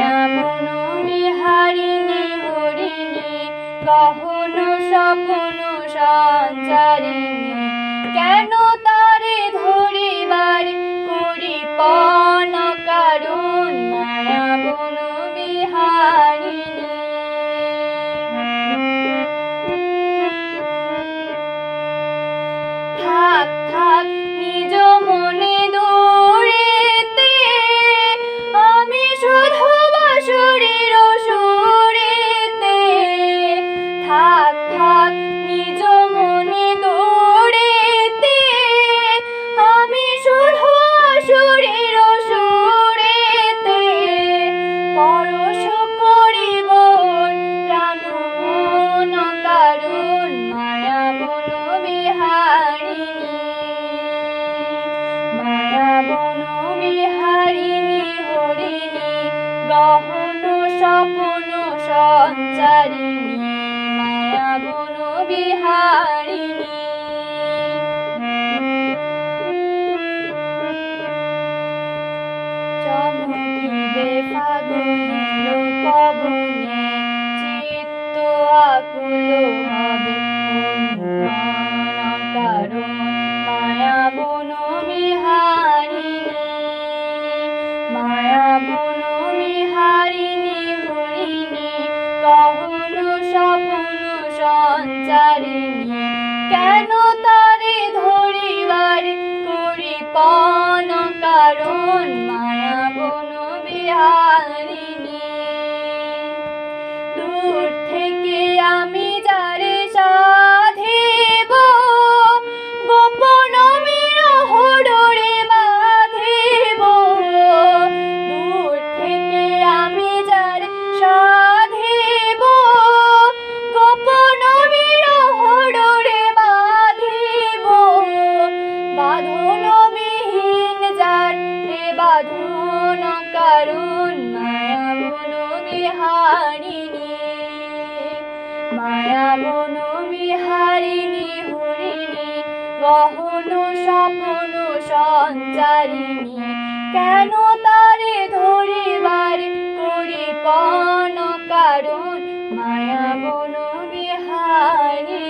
মায়া মন বিহারিণী হরিণী গহন স্বপ্ন সঞ্চারিণী কেন তারে ধরিবার করিপন কারণ মায়া মন বিহারিণী। থাক থাক নিজ মনে দূরেতে আমি শুধু বাঁশুরির সুরেতে। থাক থাক নিজ মনে দূরেতে আমি শুধু বাঁশুরির সুরেতে পরশ করিব প্রাণ মন কারণ মায়া মন বিহারিণী। মায়া মন বিহারিণী হরিণী গহন স্বপ্ন সঞ্চারিণী মায়া মন বিহারিণী। চমকিবে ফাগুনের পবনে চিত্ত আকুল হবে কারণ মায়া মন বিহারিণী। মায়া মন বিহারিণী হরিণী গহন স্বপ্ন সঞ্চারিণী কেন তারে ধরিবার করিপন কারণ মায়া মন বিহারিণী। দূর থেকে আমি যারে সাধিব গোপন বিরহ ডোরে বাঁধিব। দূর থেকে আমি যারে সাধিব গোপন বিরহ ডোরে বাঁধিব। বাঁধন বিহীন যার এ বাঁধন কারণ মায়া মন বিহারিণী। মায়া মন বিহারিণী হরিণী গহন স্বপ্ন সঞ্চারিণী কেন তারে ধরিবার করিপন কারণ মায়া মন বিহারিণী।